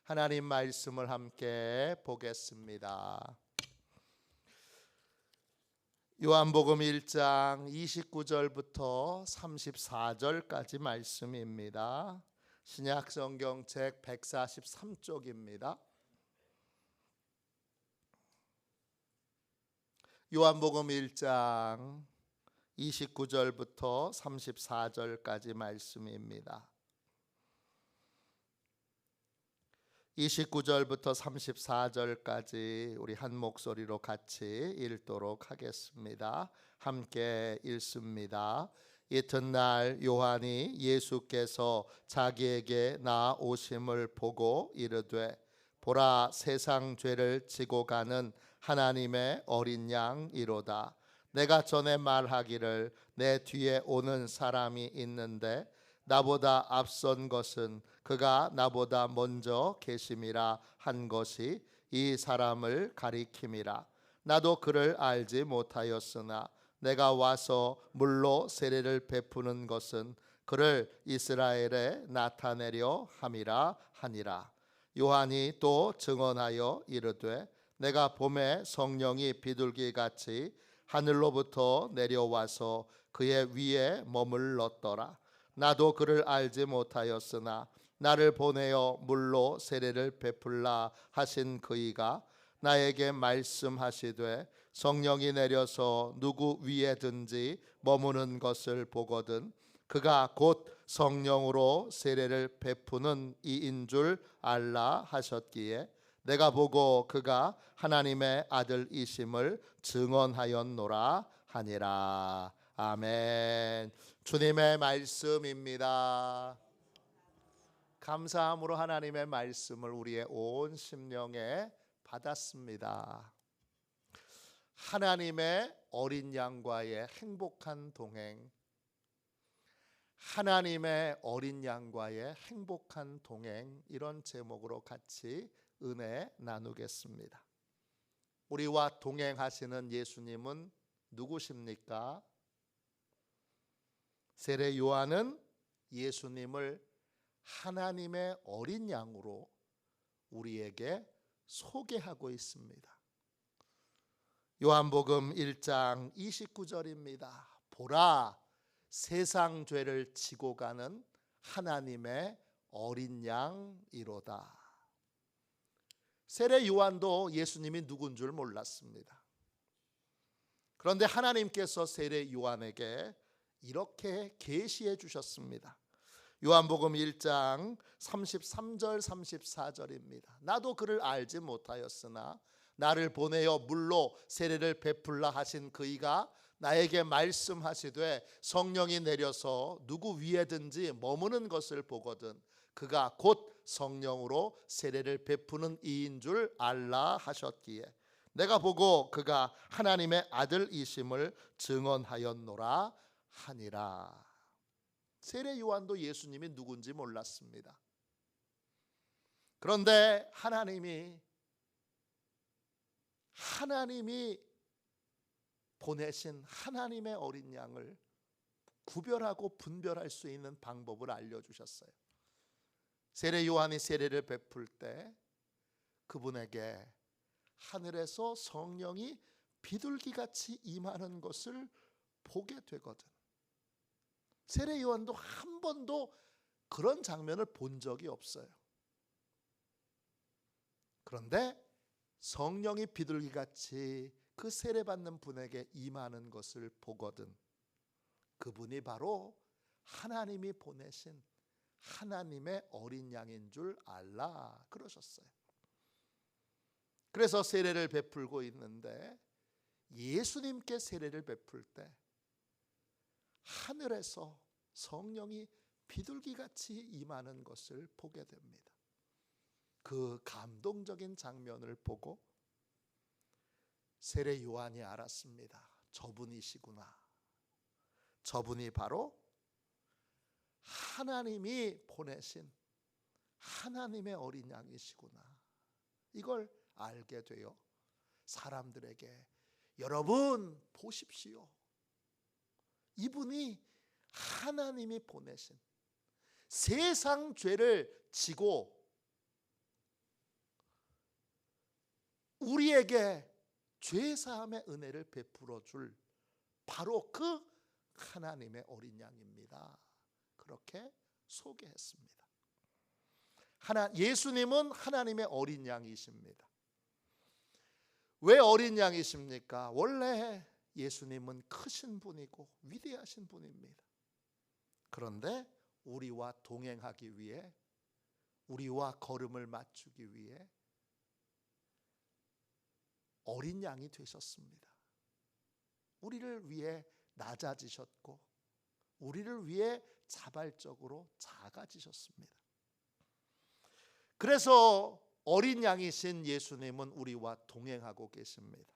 하나님 말씀을 함께 보겠습니다. 요한복음 1장 29절부터 34절까지 말씀입니다. 신약성경 책 143쪽입니다. 요한복음 1장 29절부터 34절까지 말씀입니다. 29절부터 34절까지 우리 한 목소리로 같이 읽도록 하겠습니다. 함께 읽습니다. 이튿날 요한이 예수께서 자기에게 나오심을 보고 이르되 보라, 세상 죄를 지고 가는 하나님의 어린 양이로다. 내가 전에 말하기를 내 뒤에 오는 사람이 있는데 나보다 앞선 것은 그가 나보다 먼저 계심이라 한 것이 이 사람을 가리킴이라. 나도 그를 알지 못하였으나 내가 와서 물로 세례를 베푸는 것은 그를 이스라엘에 나타내려 함이라 하니라. 요한이 또 증언하여 이르되 내가 봄에 성령이 비둘기같이 하늘로부터 내려와서 그의 위에 머물렀더라. 나도 그를 알지 못하였으나 나를 보내어 물로 세례를 베풀라 하신 그이가 나에게 말씀하시되 성령이 내려서 누구 위에든지 머무는 것을 보거든 그가 곧 성령으로 세례를 베푸는 이인 줄 알라 하셨기에 내가 보고 그가 하나님의 아들이심을 증언하였노라 하니라. 아멘. 주님의 말씀입니다. 감사함으로 하나님의 말씀을 우리의 온 심령에 받았습니다. 하나님의 어린 양과의 행복한 동행, 하나님의 어린 양과의 행복한 동행, 이런 제목으로 같이 은혜 나누겠습니다. 우리와 동행하시는 예수님은 누구십니까? 세례 요한은 예수님을 하나님의 어린 양으로 우리에게 소개하고 있습니다. 요한복음 1장 29절입니다. 보라, 세상 죄를 지고 가는 하나님의 어린 양이로다. 세례 요한도 예수님이 누군 줄 몰랐습니다. 그런데 하나님께서 세례 요한에게 이렇게 계시해 주셨습니다. 요한복음 1장 33절 34절입니다. 나도 그를 알지 못하였으나 나를 보내어 물로 세례를 베풀라 하신 그이가 나에게 말씀하시되 성령이 내려서 누구 위에든지 머무는 것을 보거든 그가 곧 성령으로 세례를 베푸는 이인 줄 알라 하셨기에 내가 보고 그가 하나님의 아들이심을 증언하였노라 하니라. 세례 요한도 예수님이 누군지 몰랐습니다. 그런데 하나님이 보내신 하나님의 어린 양을 구별하고 분별할 수 있는 방법을 알려주셨어요. 세례 요한이 세례를 베풀 때 그분에게 하늘에서 성령이 비둘기같이 임하는 것을 보게 되거든. 세례 요한도 한 번도 그런 장면을 본 적이 없어요. 그런데 성령이 비둘기같이 그 세례받는 분에게 임하는 것을 보거든 그분이 바로 하나님이 보내신 하나님의 어린 양인 줄 알라 그러셨어요. 그래서 세례를 베풀고 있는데 예수님께 세례를 베풀 때 하늘에서 성령이 비둘기같이 임하는 것을 보게 됩니다. 그 감동적인 장면을 보고 세례 요한이 알았습니다. 저분이시구나. 저분이 바로 하나님이 보내신 하나님의 어린 양이시구나. 이걸 알게 되어 사람들에게 여러분 보십시오. 이분이 하나님이 보내신 세상 죄를 지고 우리에게 죄사함의 은혜를 베풀어 줄 바로 그 하나님의 어린 양입니다. 그렇게 소개했습니다. 예수님은 하나님의 어린 양이십니다. 왜 어린 양이십니까? 원래 예수님은 크신 분이고 위대하신 분입니다. 그런데 우리와 동행하기 위해, 우리와 걸음을 맞추기 위해 어린 양이 되셨습니다. 우리를 위해 낮아지셨고 우리를 위해 자발적으로 작아지셨습니다. 그래서 어린 양이신 예수님은 우리와 동행하고 계십니다.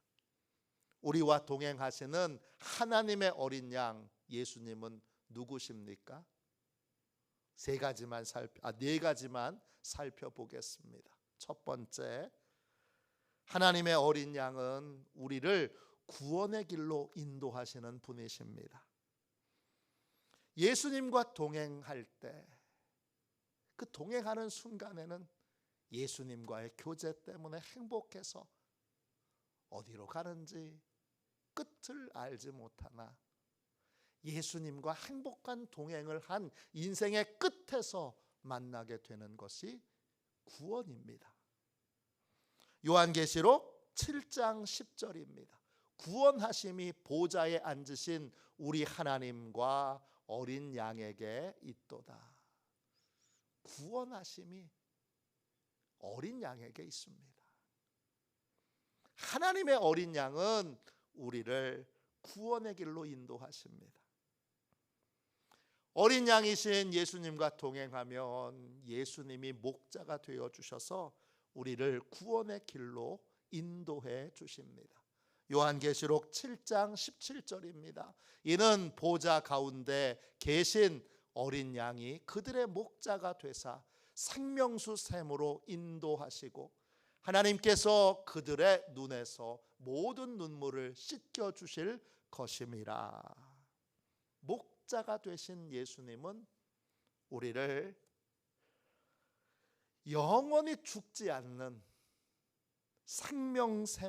우리와 동행하시는 하나님의 어린 양 예수님은 누구십니까? 네 가지만 살펴보겠습니다. 첫 번째, 하나님의 어린 양은 우리를 구원의 길로 인도하시는 분이십니다. 예수님과 동행할 때, 그 동행하는 순간에는 예수님과의 교제 때문에 행복해서 어디로 가는지 끝을 알지 못하나 예수님과 행복한 동행을 한 인생의 끝에서 만나게 되는 것이 구원입니다. 요한계시록 7장 10절입니다. 구원하심이 보좌에 앉으신 우리 하나님과 어린 양에게 있도다. 구원하심이 어린 양에게 있습니다. 하나님의 어린 양은 우리를 구원의 길로 인도하십니다. 어린 양이신 예수님과 동행하면 예수님이 목자가 되어 주셔서 우리를 구원의 길로 인도해 주십니다. 요한계시록 7장 17절입니다. 이는 보좌 가운데 계신 어린 양이 그들의 목자가 되사 생명수 샘으로 인도하시고 하나님께서 그들의 눈에서 모든 눈물을 씻겨 주실 것임이라. 목자가 되신 예수님은 우리를 영원히 죽지 않는 생명수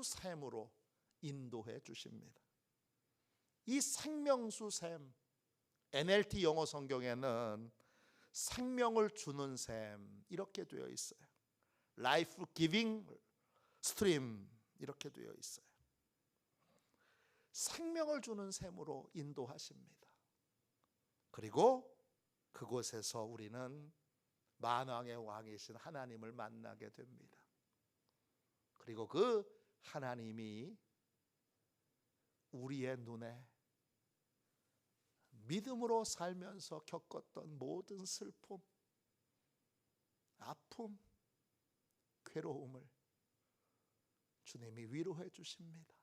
샘으로 인도해 주십니다. 이 생명수 샘, NLT 영어 성경에는 생명을 주는 샘 이렇게 되어 있어요. Life giving stream 이렇게 되어 있어요. 생명을 주는 샘으로 인도하십니다. 그리고 그곳에서 우리는 만왕의 왕이신 하나님을 만나게 됩니다. 그리고 그 하나님이 우리의 눈에 믿음으로 살면서 겪었던 모든 슬픔, 아픔, 괴로움을 주님이 위로해 주십니다.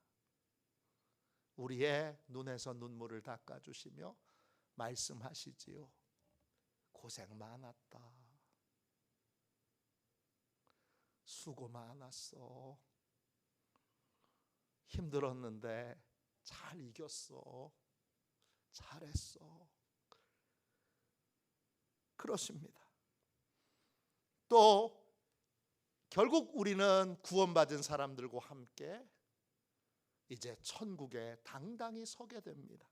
우리의 눈에서 눈물을 닦아주시며 말씀하시지요. 고생 많았다. 수고 많았어. 힘들었는데 잘 이겼어. 잘했어. 그렇습니다. 또 결국 우리는 구원받은 사람들과 함께 이제 천국에 당당히 서게 됩니다.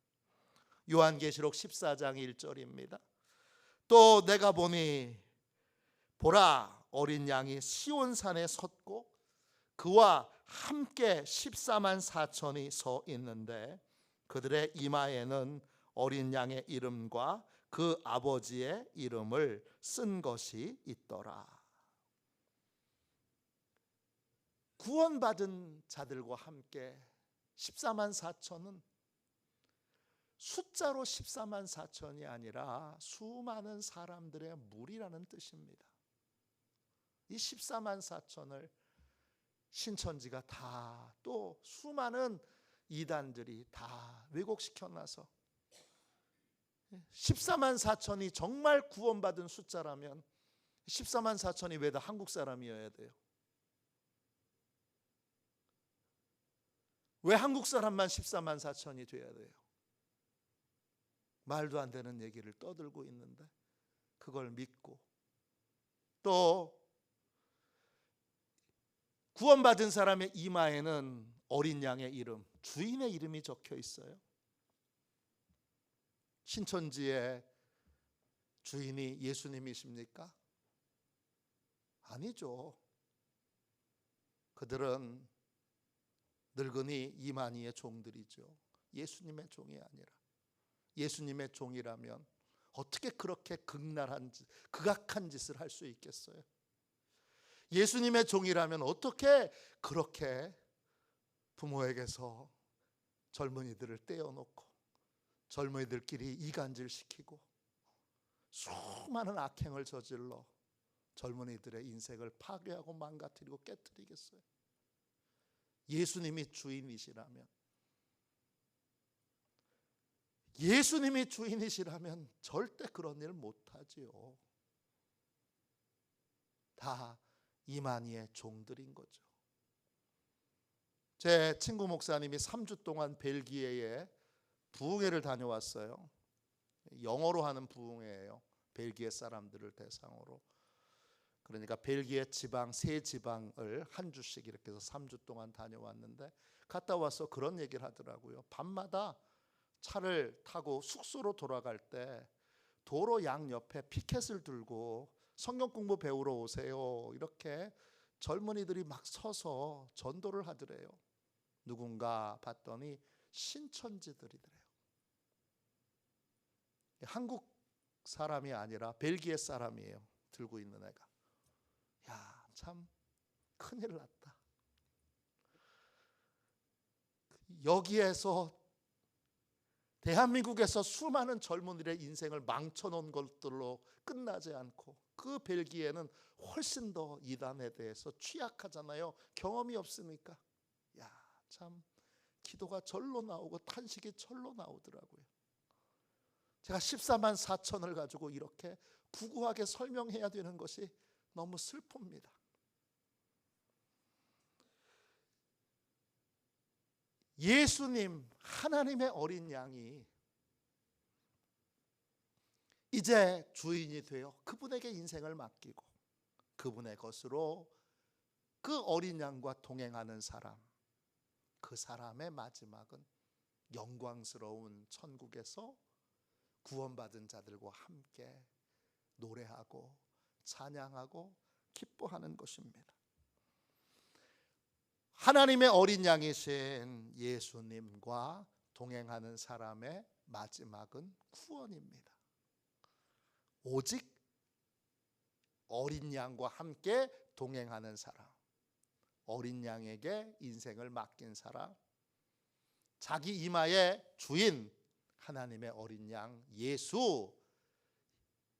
요한계시록 14장 1절입니다. 또 내가 보니 보라 어린 양이 시온산에 섰고 그와 함께 14만 4천이 서 있는데 그들의 이마에는 어린 양의 이름과 그 아버지의 이름을 쓴 것이 있더라. 구원받은 자들과 함께 14만 4천은 숫자로 14만 4천이 아니라 수많은 사람들의 무리라는 뜻입니다. 이 14만 4천을 신천지가 다 또 수많은 이단들이 다 왜곡시켜놔서 14만 4천이 정말 구원받은 숫자라면 14만 4천이 왜 다 한국 사람이어야 돼요? 왜 한국 사람만 14만 4천이 돼야 돼요? 말도 안 되는 얘기를 떠들고 있는데 그걸 믿고 또 구원받은 사람의 이마에는 어린 양의 이름, 주인의 이름이 적혀 있어요. 신천지의 주인이 예수님이십니까? 아니죠. 그들은 늙은이 이만희의 종들이죠. 예수님의 종이 아니라. 예수님의 종이라면 어떻게 그렇게 극악한 짓을 할 수 있겠어요? 예수님의 종이라면 어떻게 그렇게 부모에게서 젊은이들을 떼어놓고 젊은이들끼리 이간질시키고 수많은 악행을 저질러 젊은이들의 인생을 파괴하고 망가뜨리고 깨뜨리겠어요? 예수님이 주인이시라면, 예수님이 주인이시라면 절대 그런 일 못하지요. 다 이만희의 종들인 거죠. 제 친구 목사님이 3주 동안 벨기에에 부흥회를 다녀왔어요. 영어로 하는 부흥회예요. 벨기에 사람들을 대상으로. 그러니까 벨기에 지방 세 지방을 한 주씩 이렇게 해서 3주 동안 다녀왔는데, 갔다 와서 그런 얘기를 하더라고요. 밤마다 차를 타고 숙소로 돌아갈 때 도로 양옆에 피켓을 들고 성경 공부 배우러 오세요, 이렇게 젊은이들이 막 서서 전도를 하더래요. 누군가 봤더니 신천지들이더래요. 한국 사람이 아니라 벨기에 사람이에요. 들고 있는 애가. 야, 참 큰일 났다. 여기에서 대한민국에서 수많은 젊은이들의 인생을 망쳐놓은 것들로 끝나지 않고, 그 벨기에는 훨씬 더 이단에 대해서 취약하잖아요. 경험이 없으니까. 야, 참 기도가 절로 나오고 탄식이 절로 나오더라고요. 제가 14만 4천을 가지고 이렇게 구구하게 설명해야 되는 것이 너무 슬픕니다. 예수님, 하나님의 어린 양이 이제 주인이 되어 그분에게 인생을 맡기고 그분의 것으로 그 어린 양과 동행하는 사람, 그 사람의 마지막은 영광스러운 천국에서 구원받은 자들과 함께 노래하고 찬양하고 기뻐하는 것입니다. 하나님의 어린 양이신 예수님과 동행하는 사람의 마지막은 구원입니다. 오직 어린 양과 함께 동행하는 사람, 어린 양에게 인생을 맡긴 사람, 자기 이마에 주인 하나님의 어린 양 예수,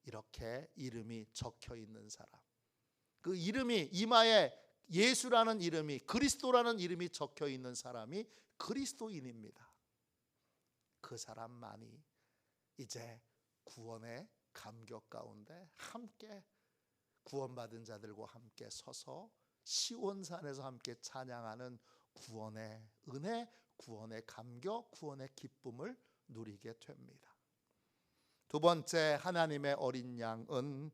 이렇게 이름이 적혀 있는 사람, 그 이름이 이마에 예수라는 이름이, 그리스도라는 이름이 적혀 있는 사람이 그리스도인입니다. 그 사람만이 이제 구원의 감격 가운데 함께 구원받은 자들과 함께 서서 시온산에서 함께 찬양하는 구원의 은혜, 구원의 감격, 구원의 기쁨을 누리게 됩니다. 두 번째, 하나님의 어린 양은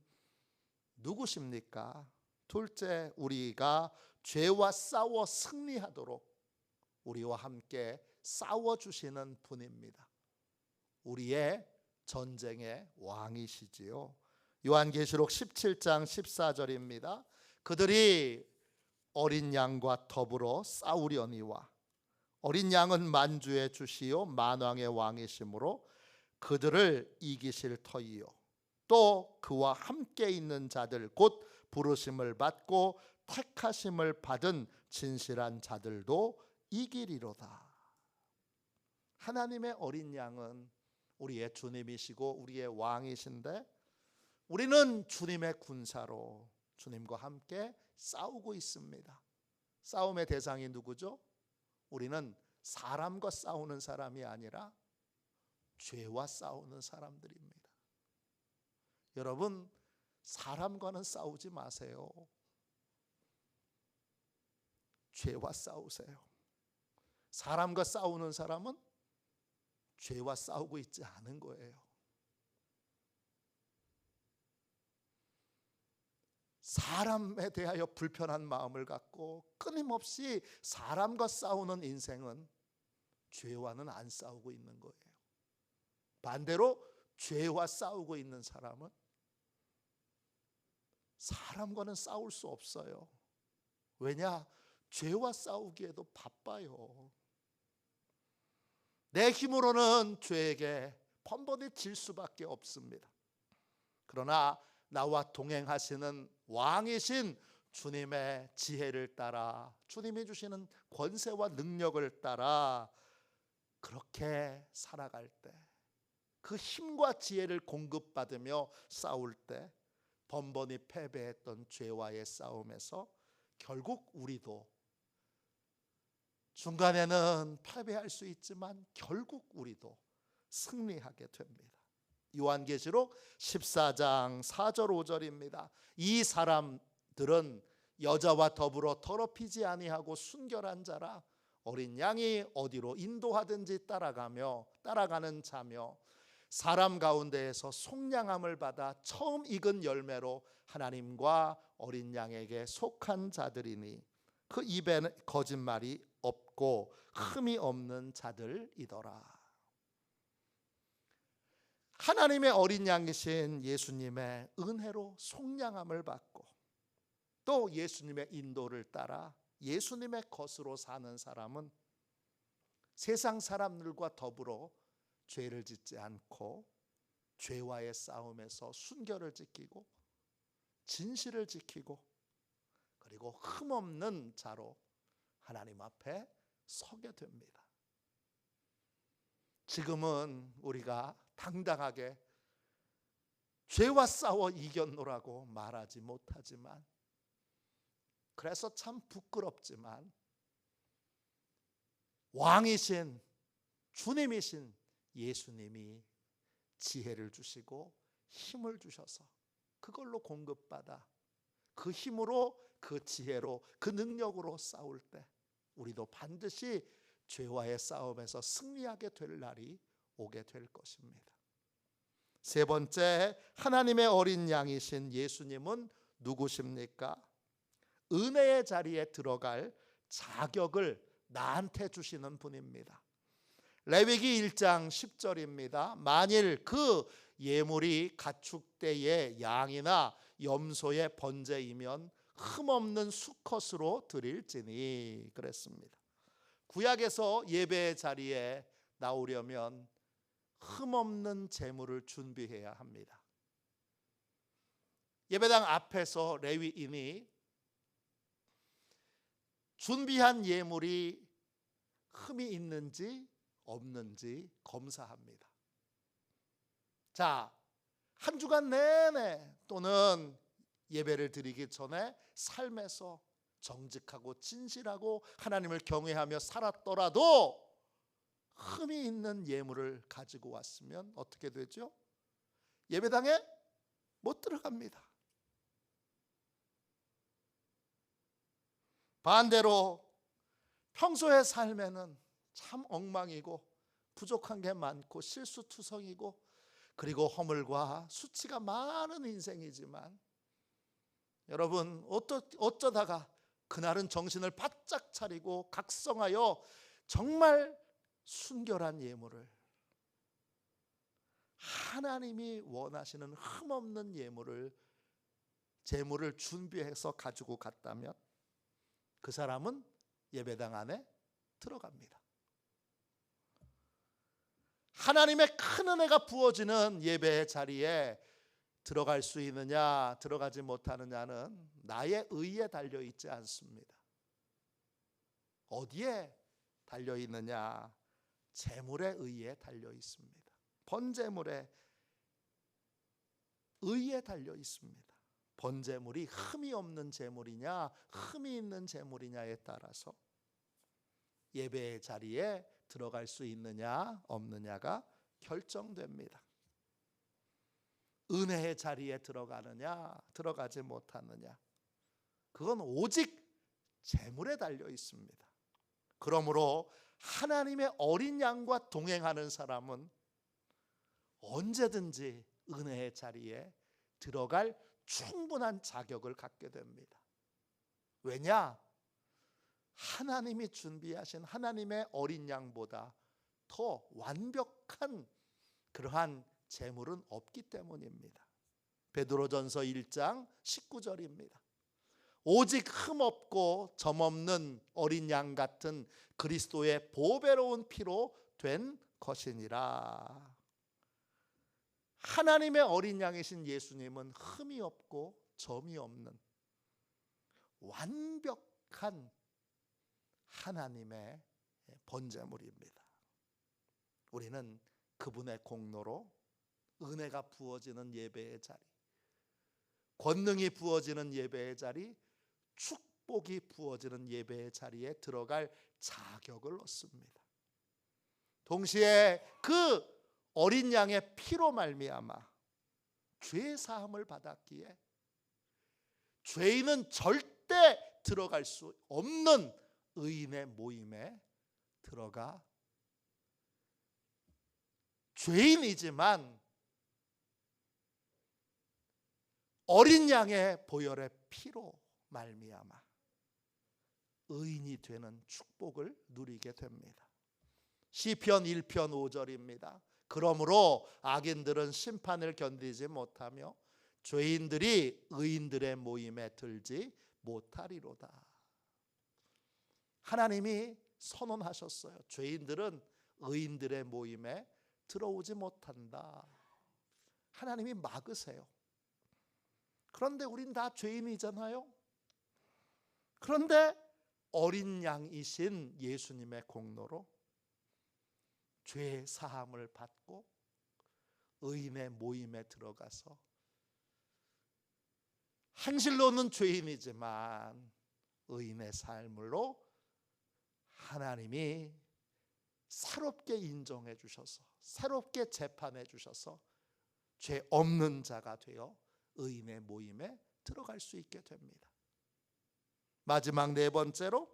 누구십니까? 둘째, 우리가 죄와 싸워 승리하도록 우리와 함께 싸워주시는 분입니다. 우리의 전쟁의 왕이시지요. 요한계시록 17장 14절입니다. 그들이 어린 양과 더불어 싸우려니와 어린 양은 만주의 주시요 만왕의 왕이시므로 그들을 이기실 터이요 또 그와 함께 있는 자들 곧 부르심을 받고 택하심을 받은 진실한 자들도 이기리로다. 하나님의 어린 양은 우리의 주님이시고 우리의 왕이신데, 우리는 주님의 군사로 주님과 함께 싸우고 있습니다. 싸움의 대상이 누구죠? 우리는 사람과 싸우는 사람이 아니라 죄와 싸우는 사람들입니다. 여러분, 사람과는 싸우지 마세요. 죄와 싸우세요. 사람과 싸우는 사람은 죄와 싸우고 있지 않은 거예요. 사람에 대하여 불편한 마음을 갖고 끊임없이 사람과 싸우는 인생은 죄와는 안 싸우고 있는 거예요. 반대로 죄와 싸우고 있는 사람은 사람과는 싸울 수 없어요. 왜냐? 죄와 싸우기에도 바빠요. 내 힘으로는 죄에게 번번이 질 수밖에 없습니다. 그러나 나와 동행하시는 왕이신 주님의 지혜를 따라, 주님이 주시는 권세와 능력을 따라 그렇게 살아갈 때, 그 힘과 지혜를 공급받으며 싸울 때 번번이 패배했던 죄와의 싸움에서 결국 우리도 중간에는 패배할 수 있지만 결국 우리도 승리하게 됩니다. 요한계시록 14장 4절 5절입니다. 이 사람들은 여자와 더불어 더럽히지 아니하고 순결한 자라, 어린 양이 어디로 인도하든지 따라가는 자며, 사람 가운데에서 속량함을 받아 처음 익은 열매로 하나님과 어린 양에게 속한 자들이니 그 입에는 거짓말이 없고 흠이 없는 자들이더라. 하나님의 어린 양이신 예수님의 은혜로 속량함을 받고 또 예수님의 인도를 따라 예수님의 것으로 사는 사람은 세상 사람들과 더불어 죄를 짓지 않고 죄와의 싸움에서 순결을 지키고 진실을 지키고 그리고 흠없는 자로 하나님 앞에 서게 됩니다. 지금은 우리가 당당하게 죄와 싸워 이겼노라고 말하지 못하지만, 그래서 참 부끄럽지만 왕이신 주님이신 예수님이 지혜를 주시고 힘을 주셔서 그걸로 공급받아 그 힘으로, 그 지혜로, 그 능력으로 싸울 때 우리도 반드시 죄와의 싸움에서 승리하게 될 날이 오게 될 것입니다. 세 번째, 하나님의 어린 양이신 예수님은 누구십니까? 은혜의 자리에 들어갈 자격을 나한테 주시는 분입니다. 레위기 1장 10절입니다. 만일 그 예물이 가축대의 양이나 염소의 번제이면 흠없는 수컷으로 드릴지니 그랬습니다. 구약에서 예배의 자리에 나오려면 흠없는 제물을 준비해야 합니다. 예배당 앞에서 레위인이 준비한 예물이 흠이 있는지 없는지 검사합니다. 자, 한 주간 내내 또는 예배를 드리기 전에 삶에서 정직하고 진실하고 하나님을 경외하며 살았더라도 흠이 있는 예물을 가지고 왔으면 어떻게 되죠? 예배당에 못 들어갑니다. 반대로 평소의 삶에는 참 엉망이고 부족한 게 많고 실수투성이고 그리고 허물과 수치가 많은 인생이지만, 여러분 어쩌다가 그날은 정신을 바짝 차리고 각성하여 정말 순결한 예물을, 하나님이 원하시는 흠없는 제물을 준비해서 가지고 갔다면 그 사람은 예배당 안에 들어갑니다. 하나님의 큰 은혜가 부어지는 예배의 자리에 들어갈 수 있느냐 들어가지 못하느냐는 나의 의에 달려 있지 않습니다. 어디에 달려 있느냐? 제물의 의에 달려 있습니다. 번제물의 의에 달려 있습니다. 번제물이 흠이 없는 제물이냐 흠이 있는 제물이냐에 따라서 예배의 자리에 들어갈 수 있느냐 없느냐가 결정됩니다. 은혜의 자리에 들어가느냐 들어가지 못하느냐, 그건 오직 제물에 달려 있습니다. 그러므로 하나님의 어린 양과 동행하는 사람은 언제든지 은혜의 자리에 들어갈 충분한 자격을 갖게 됩니다. 왜냐? 하나님이 준비하신 하나님의 어린 양보다 더 완벽한 그러한 제물은 없기 때문입니다. 베드로전서 1장 19절입니다. 오직 흠없고 점없는 어린 양 같은 그리스도의 보배로운 피로 된 것이니라. 하나님의 어린 양이신 예수님은 흠이 없고 점이 없는 완벽한 하나님의 번제물입니다. 우리는 그분의 공로로 은혜가 부어지는 예배의 자리, 권능이 부어지는 예배의 자리, 축복이 부어지는 예배의 자리에 들어갈 자격을 얻습니다. 동시에 그 어린 양의 피로 말미암아 죄 사함을 받았기에 죄인은 절대 들어갈 수 없는 의인의 모임에 들어가 죄인이지만 어린 양의 보혈의 피로 말미암아 의인이 되는 축복을 누리게 됩니다. 시편 1편 5절입니다. 그러므로 악인들은 심판을 견디지 못하며 죄인들이 의인들의 모임에 들지 못하리로다. 하나님이 선언하셨어요. 죄인들은 의인들의 모임에 들어오지 못한다. 하나님이 막으세요. 그런데 우린 다 죄인이잖아요. 그런데 어린 양이신 예수님의 공로로 죄 사함을 받고 의인의 모임에 들어가서 한실로는 죄인이지만 의인의 삶으로 하나님이 새롭게 인정해 주셔서 새롭게 재판해 주셔서 죄 없는 자가 되어 의인의 모임에 들어갈 수 있게 됩니다. 마지막 네 번째로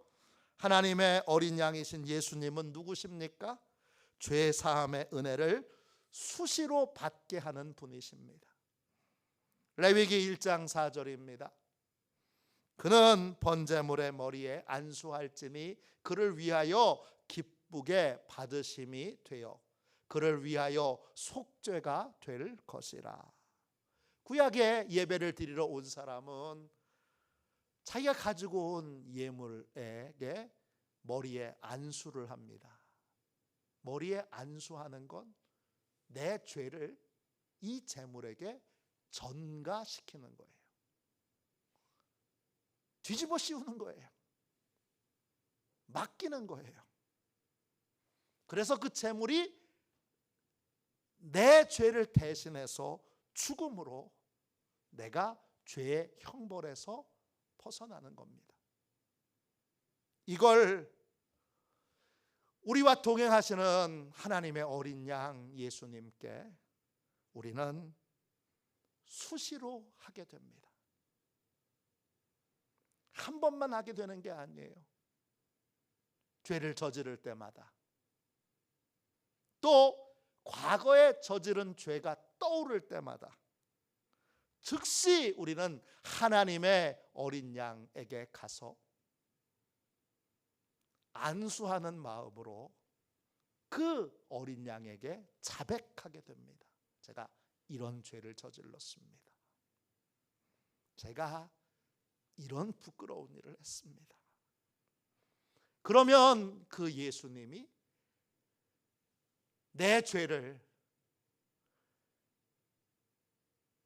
하나님의 어린 양이신 예수님은 누구십니까? 죄 사함의 은혜를 수시로 받게 하는 분이십니다. 레위기 1장 4절입니다. 그는 번제물의 머리에 안수할지니 그를 위하여 기쁘게 받으심이 되어 그를 위하여 속죄가 될 것이라. 구약에 예배를 드리러 온 사람은 자기가 가지고 온 예물에게 머리에 안수를 합니다. 머리에 안수하는 건 내 죄를 이 제물에게 전가시키는 거예요. 뒤집어 씌우는 거예요. 맡기는 거예요. 그래서 그 제물이 내 죄를 대신해서 죽음으로 내가 죄의 형벌에서 벗어나는 겁니다. 이걸 우리와 동행하시는 하나님의 어린 양 예수님께 우리는 수시로 하게 됩니다. 한 번만 하게 되는 게 아니에요. 죄를 저지를 때마다 또 과거에 저지른 죄가 떠오를 때마다 즉시 우리는 하나님의 어린 양에게 가서 안수하는 마음으로 그 어린 양에게 자백하게 됩니다. 제가 이런 죄를 저질렀습니다. 제가 이런 부끄러운 일을 했습니다. 그러면 그 예수님이 내 죄를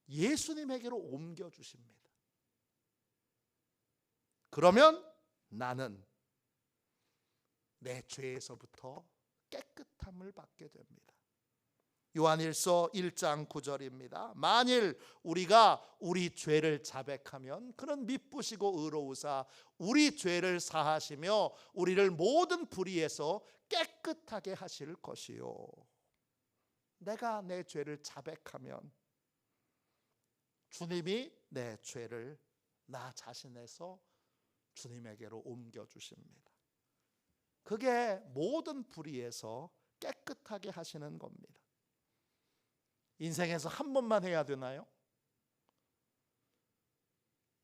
예수님에게로 옮겨주십니다. 그러면 나는 내 죄에서부터 깨끗함을 받게 됩니다. 요한일서 1장 9절입니다. 만일 우리가 우리 죄를 자백하면 그는 미쁘시고 의로우사 우리 죄를 사하시며 우리를 모든 불의에서 깨끗하게 하실 것이요. 내가 내 죄를 자백하면 주님이 내 죄를 나 자신에서 주님에게로 옮겨주십니다. 그게 모든 불의에서 깨끗하게 하시는 겁니다. 인생에서 한 번만 해야 되나요?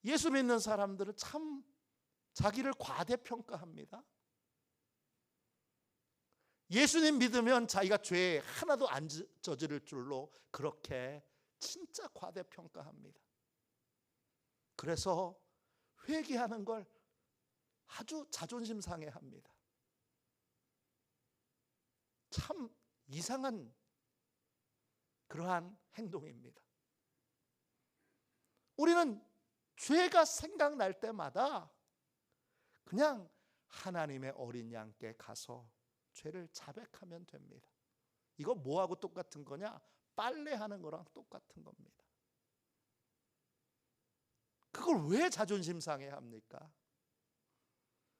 예수 믿는 사람들은 참 자기를 과대평가합니다. 예수님 믿으면 자기가 죄 하나도 안 저지를 줄로 그렇게 진짜 과대평가합니다. 그래서 회개하는 걸 아주 자존심 상해합니다. 참 이상한 그러한 행동입니다. 우리는 죄가 생각날 때마다 그냥 하나님의 어린 양께 가서 죄를 자백하면 됩니다. 이거 뭐하고 똑같은 거냐? 빨래하는 거랑 똑같은 겁니다. 그걸 왜 자존심 상해합니까?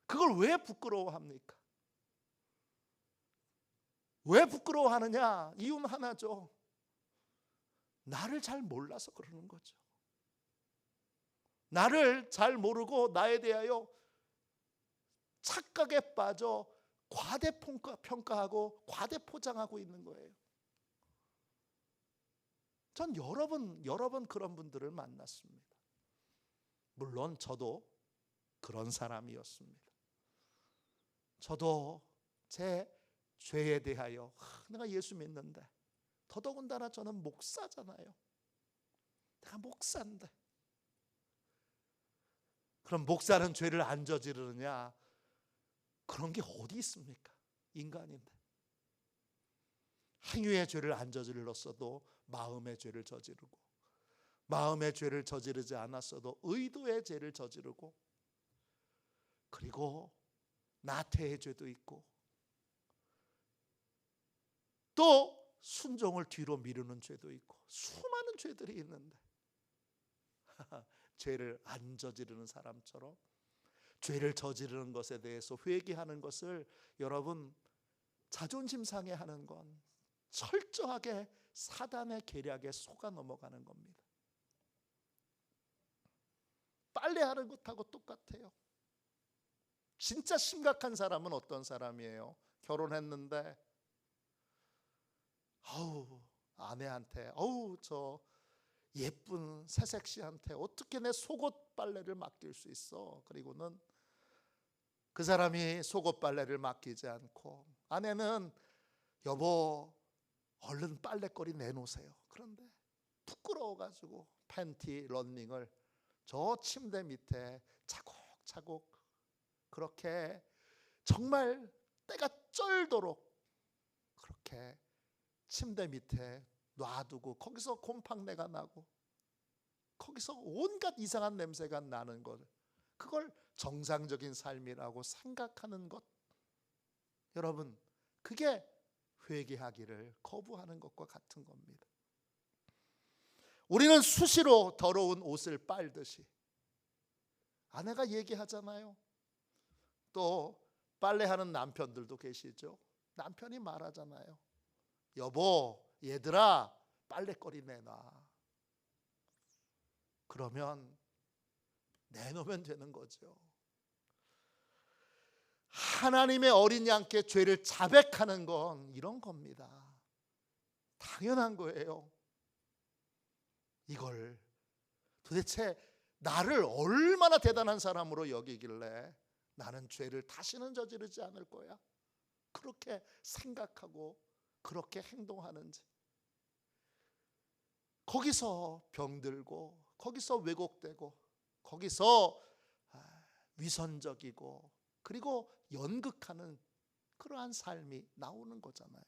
그걸 왜 부끄러워합니까? 왜 부끄러워하느냐? 이유는 하나죠. 나를 잘 몰라서 그러는 거죠. 나를 잘 모르고 나에 대하여 착각에 빠져 과대평가하고 과대포장하고 있는 거예요. 전 여러 번 그런 분들을 만났습니다. 물론 저도 그런 사람이었습니다. 저도 제 죄에 대하여 내가 예수 믿는데, 더더군다나 저는 목사잖아요. 내가 목사인데, 그럼 목사는 죄를 안 저지르느냐? 그런 게 어디 있습니까? 인간인데. 행위의 죄를 안 저질렀어도 마음의 죄를 저지르고, 마음의 죄를 저지르지 않았어도 의도의 죄를 저지르고, 그리고 나태의 죄도 있고, 또 순종을 뒤로 미루는 죄도 있고, 수많은 죄들이 있는데 죄를 안 저지르는 사람처럼 죄를 저지르는 것에 대해서 회개하는 것을 여러분 자존심 상해하는 건 철저하게 사단의 계략에 속아 넘어가는 겁니다. 빨래하는 것하고 똑같아요. 진짜 심각한 사람은 어떤 사람이에요? 결혼했는데 아내한테 저 예쁜 새색시한테 어떻게 내 속옷 빨래를 맡길 수 있어? 그리고는 그 사람이 속옷 빨래를 맡기지 않고 아내는 여보 얼른 빨래거리 내놓으세요. 그런데 부끄러워가지고 팬티 런닝을 저 침대 밑에 차곡차곡 그렇게 정말 때가 쩔도록 그렇게 침대 밑에 놔두고 거기서 곰팡내가 나고 거기서 온갖 이상한 냄새가 나는 것, 그걸 정상적인 삶이라고 생각하는 것, 여러분 그게 회개하기를 거부하는 것과 같은 겁니다. 우리는 수시로 더러운 옷을 빨듯이, 아내가 얘기하잖아요. 또 빨래하는 남편들도 계시죠. 남편이 말하잖아요. 여보, 얘들아, 빨래거리 내놔. 그러면 내놓으면 되는 거죠. 하나님의 어린 양께 죄를 자백하는 건 이런 겁니다. 당연한 거예요. 이걸 도대체 나를 얼마나 대단한 사람으로 여기길래 나는 죄를 다시는 저지르지 않을 거야? 그렇게 생각하고 그렇게 행동하는지, 거기서 병들고 거기서 왜곡되고 거기서 위선적이고 그리고 연극하는 그러한 삶이 나오는 거잖아요.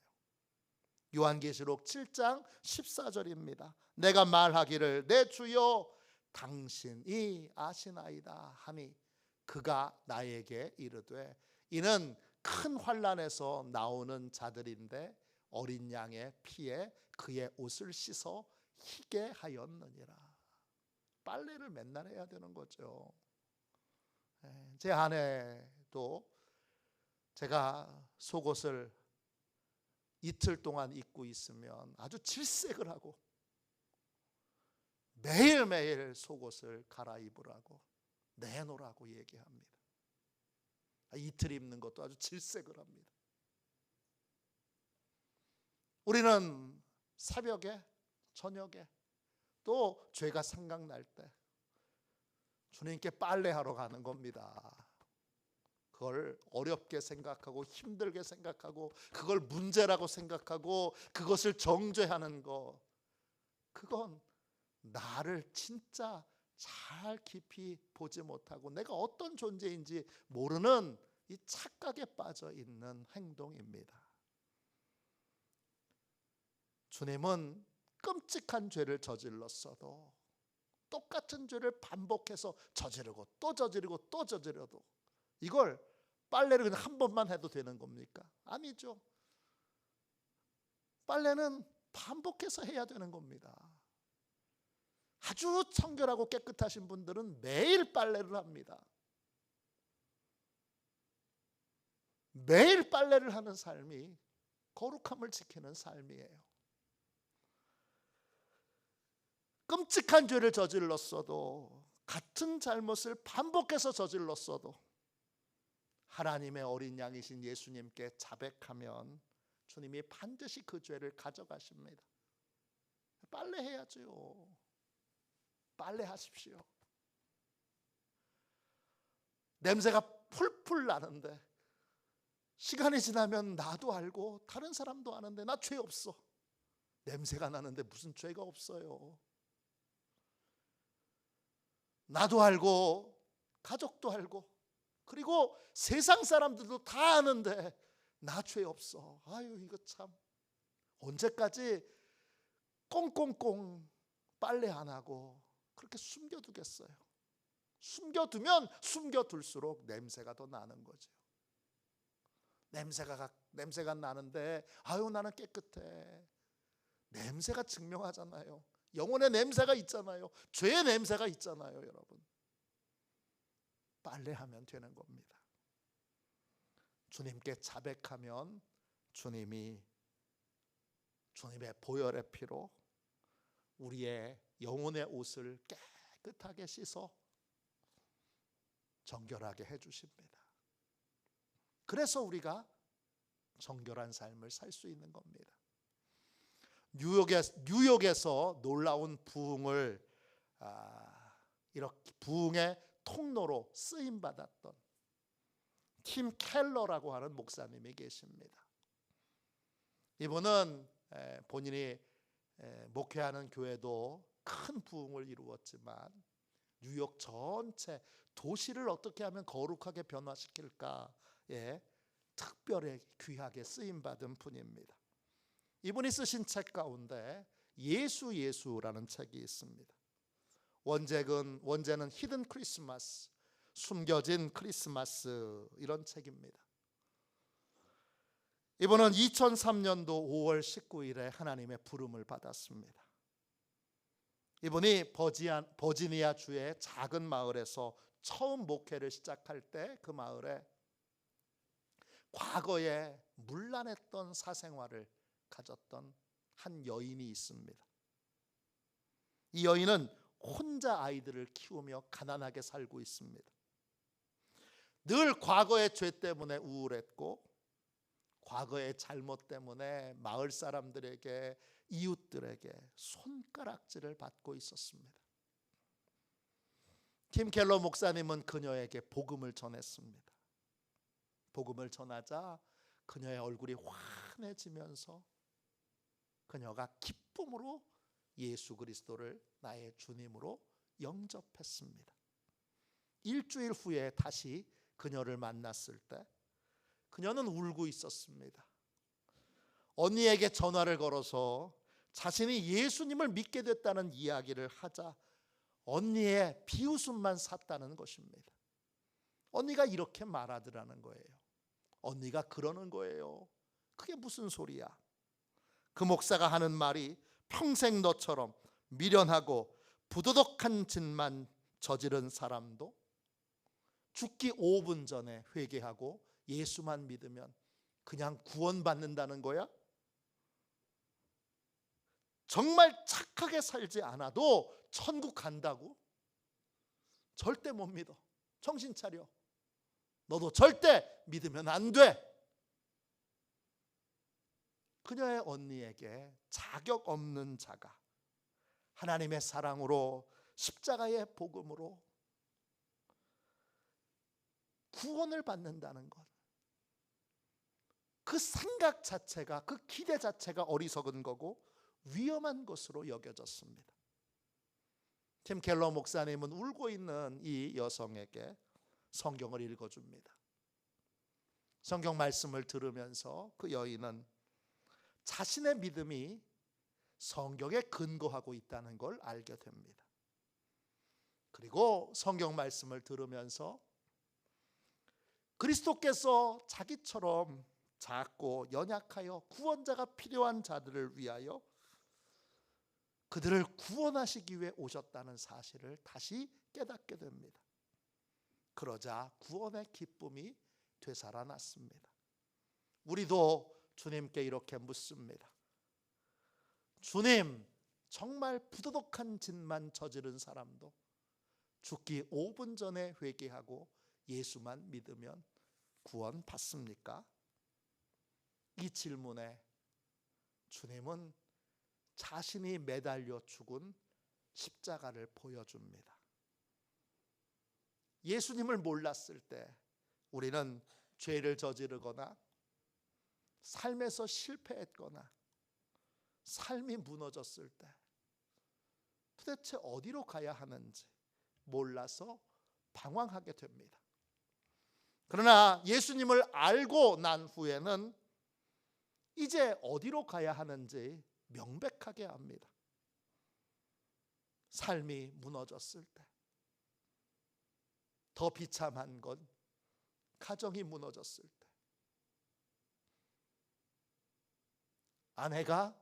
요한계시록 7장 14절입니다. 내가 말하기를 내 주여 당신이 아시나이다 하니 그가 나에게 이르되, 이는 큰 환난에서 나오는 자들인데 어린 양의 피에 그의 옷을 씻어 희게 하였느니라. 빨래를 맨날 해야 되는 거죠. 제 아내도 제가 속옷을 이틀 동안 입고 있으면 아주 질색을 하고 매일매일 속옷을 갈아입으라고 내놓으라고 얘기합니다. 이틀 입는 것도 아주 질색을 합니다. 우리는 새벽에 저녁에 또 죄가 생각날 때 주님께 빨래하러 가는 겁니다. 그걸 어렵게 생각하고 힘들게 생각하고 그걸 문제라고 생각하고 그것을 정죄하는 거, 그건 나를 진짜 잘 깊이 보지 못하고 내가 어떤 존재인지 모르는 이 착각에 빠져 있는 행동입니다. 주님은 끔찍한 죄를 저질렀어도 똑같은 죄를 반복해서 저지르고 또 저지르고 또 저지르도 이걸 빨래를 그냥 한 번만 해도 되는 겁니까? 아니죠. 빨래는 반복해서 해야 되는 겁니다. 아주 청결하고 깨끗하신 분들은 매일 빨래를 합니다. 매일 빨래를 하는 삶이 거룩함을 지키는 삶이에요. 끔찍한 죄를 저질렀어도, 같은 잘못을 반복해서 저질렀어도 하나님의 어린 양이신 예수님께 자백하면 주님이 반드시 그 죄를 가져가십니다. 빨래해야죠. 빨래하십시오. 냄새가 풀풀 나는데 시간이 지나면 나도 알고 다른 사람도 아는데 나 죄 없어. 냄새가 나는데 무슨 죄가 없어요. 나도 알고 가족도 알고 그리고 세상 사람들도 다 아는데 나 죄 없어. 아유, 이거 참 언제까지 꽁꽁꽁 빨래 안 하고 그렇게 숨겨두겠어요. 숨겨두면 숨겨둘수록 냄새가 더 나는 거죠. 냄새가 나는데 아유, 나는 깨끗해. 냄새가 증명하잖아요. 영혼의 냄새가 있잖아요. 죄의 냄새가 있잖아요, 여러분. 빨래하면 되는 겁니다. 주님께 자백하면 주님의 보혈의 피로 우리의 영혼의 옷을 깨끗하게 씻어 정결하게 해주십니다. 그래서 우리가 정결한 삶을 살 수 있는 겁니다. 뉴욕에서 놀라운 부흥을 이렇게 부흥의 통로로 쓰임 받았던 팀 켈러라고 하는 목사님이 계십니다. 이분은 본인이 목회하는 교회도 큰 부흥을 이루었지만 뉴욕 전체 도시를 어떻게 하면 거룩하게 변화시킬까에 특별히 귀하게 쓰임받은 분입니다. 이분이 쓰신 책 가운데 예수라는 책이 있습니다. 원제는 히든 크리스마스, 숨겨진 크리스마스, 이런 책입니다. 이분은 2003년도 5월 19일에 하나님의 부름을 받았습니다. 이분이 버지니아 주의 작은 마을에서 처음 목회를 시작할 때 그 마을에 과거에 문란했던 사생활을 가졌던 한 여인이 있습니다. 이 여인은 혼자 아이들을 키우며 가난하게 살고 있습니다. 늘 과거의 죄 때문에 우울했고 과거의 잘못 때문에 마을 사람들에게, 이웃들에게 손가락질을 받고 있었습니다. 팀 켈러 목사님은 그녀에게 복음을 전했습니다. 복음을 전하자 그녀의 얼굴이 환해지면서 그녀가 기쁨으로 예수 그리스도를 나의 주님으로 영접했습니다. 일주일 후에 다시 그녀를 만났을 때 그녀는 울고 있었습니다. 언니에게 전화를 걸어서 자신이 예수님을 믿게 됐다는 이야기를 하자 언니의 비웃음만 샀다는 것입니다. 언니가 이렇게 말하더라는 거예요. 언니가 그러는 거예요. 그게 무슨 소리야? 그 목사가 하는 말이 평생 너처럼 미련하고 부도덕한 짓만 저지른 사람도 죽기 5분 전에 회개하고 예수만 믿으면 그냥 구원받는다는 거야? 정말 착하게 살지 않아도 천국 간다고? 절대 못 믿어. 정신 차려. 너도 절대 믿으면 안 돼. 그녀의 언니에게 자격 없는 자가 하나님의 사랑으로 십자가의 복음으로 구원을 받는다는 것, 그 생각 자체가, 그 기대 자체가 어리석은 거고 위험한 것으로 여겨졌습니다. 팀 켈러 목사님은 울고 있는 이 여성에게 성경을 읽어줍니다. 성경 말씀을 들으면서 그 여인은 자신의 믿음이 성경에 근거하고 있다는 걸 알게 됩니다. 그리고 성경 말씀을 들으면서 그리스도께서 자기처럼 작고 연약하여 구원자가 필요한 자들을 위하여 그들을 구원하시기 위해 오셨다는 사실을 다시 깨닫게 됩니다. 그러자 구원의 기쁨이 되살아났습니다. 우리도 주님께 이렇게 묻습니다. 주님, 정말 부도덕한 짓만 저지른 사람도 죽기 5분 전에 회개하고 예수만 믿으면 구원 받습니까? 이 질문에 주님은 자신이 매달려 죽은 십자가를 보여줍니다. 예수님을 몰랐을 때 우리는 죄를 저지르거나 삶에서 실패했거나 삶이 무너졌을 때 도대체 어디로 가야 하는지 몰라서 방황하게 됩니다. 그러나 예수님을 알고 난 후에는 이제 어디로 가야 하는지 명백하게 합니다. 삶이 무너졌을 때, 더 비참한 건 가정이 무너졌을 때, 아내가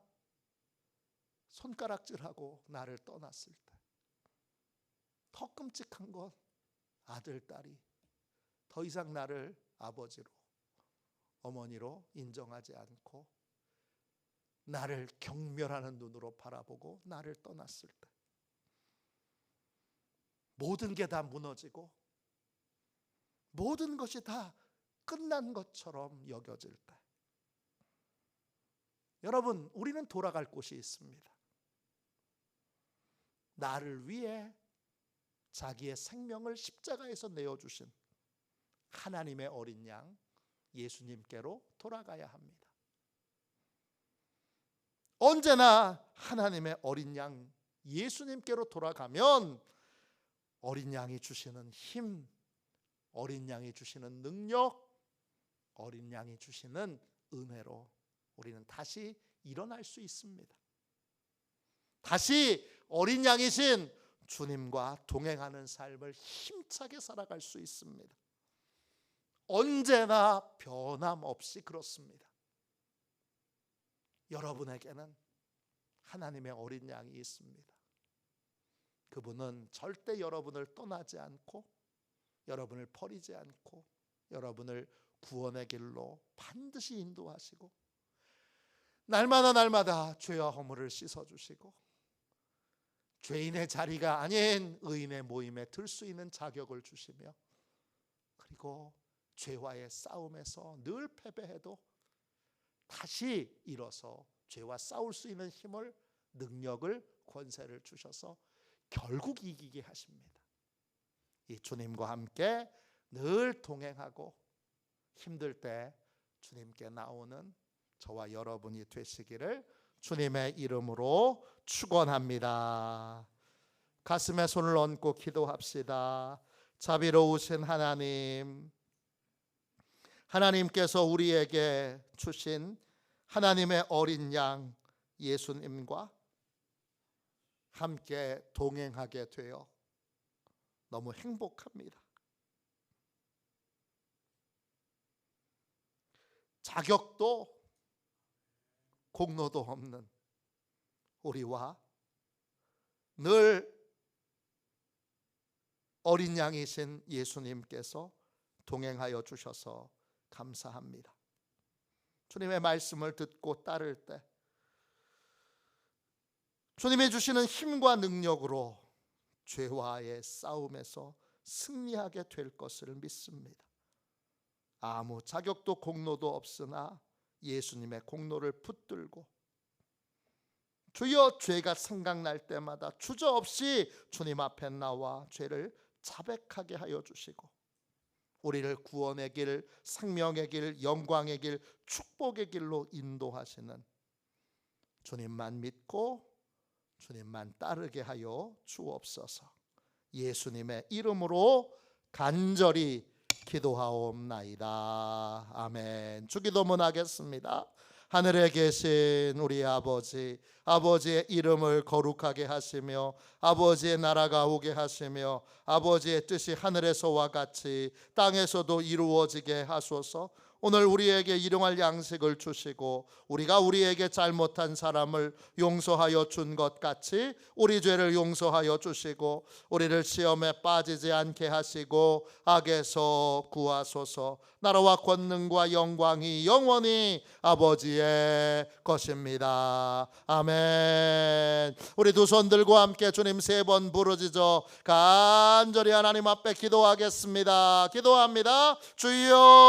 손가락질하고 나를 떠났을 때, 더 끔찍한 건 아들, 딸이 더 이상 나를 아버지로, 어머니로 인정하지 않고 나를 경멸하는 눈으로 바라보고 나를 떠났을 때, 모든 게 다 무너지고 모든 것이 다 끝난 것처럼 여겨질 때, 여러분, 우리는 돌아갈 곳이 있습니다. 나를 위해 자기의 생명을 십자가에서 내어주신 하나님의 어린 양 예수님께로 돌아가야 합니다. 언제나 하나님의 어린 양 예수님께로 돌아가면 어린 양이 주시는 힘, 어린 양이 주시는 능력, 어린 양이 주시는 은혜로 우리는 다시 일어날 수 있습니다. 다시 어린 양이신 주님과 동행하는 삶을 힘차게 살아갈 수 있습니다. 언제나 변함없이 그렇습니다. 여러분에게는 하나님의 어린 양이 있습니다. 그분은 절대 여러분을 떠나지 않고 여러분을 버리지 않고 여러분을 구원의 길로 반드시 인도하시고 날마다 죄와 허물을 씻어주시고 죄인의 자리가 아닌 의인의 모임에 들 수 있는 자격을 주시며, 그리고 죄와의 싸움에서 늘 패배해도 다시 일어서 죄와 싸울 수 있는 힘을, 능력을, 권세를 주셔서 결국 이기게 하십니다. 이 주님과 함께 늘 동행하고 힘들 때 주님께 나오는 저와 여러분이 되시기를 주님의 이름으로 축원합니다. 가슴에 손을 얹고 기도합시다. 자비로우신 하나님, 하나님께서 우리에게 주신 하나님의 어린 양 예수님과 함께 동행하게 되어 너무 행복합니다. 자격도 공로도 없는 우리와 늘 어린 양이신 예수님께서 동행하여 주셔서 감사합니다. 주님의 말씀을 듣고 따를 때 주님이 주시는 힘과 능력으로 죄와의 싸움에서 승리하게 될 것을 믿습니다. 아무 자격도 공로도 없으나 예수님의 공로를 붙들고 주여 죄가 생각날 때마다 주저없이 주님 앞에 나와 죄를 자백하게 하여 주시고 우리를 구원의 길, 생명의 길, 영광의 길, 축복의 길로 인도하시는 주님만 믿고 주님만 따르게 하여 주옵소서. 예수님의 이름으로 간절히 기도하옵나이다. 아멘. 주기도문 하겠습니다. 하늘에 계신 우리 아버지, 아버지의 이름을 거룩하게 하시며 아버지의 나라가 오게 하시며 아버지의 뜻이 하늘에서와 같이 땅에서도 이루어지게 하소서. 오늘 우리에게 일용할 양식을 주시고 우리가 우리에게 잘못한 사람을 용서하여 준 것 같이 우리 죄를 용서하여 주시고 우리를 시험에 빠지지 않게 하시고 악에서 구하소서. 나라와 권능과 영광이 영원히 아버지의 것입니다. 아멘. 우리 두 손 들고 함께 주님 3번 부르짖어 간절히 하나님 앞에 기도하겠습니다. 기도합니다. 주여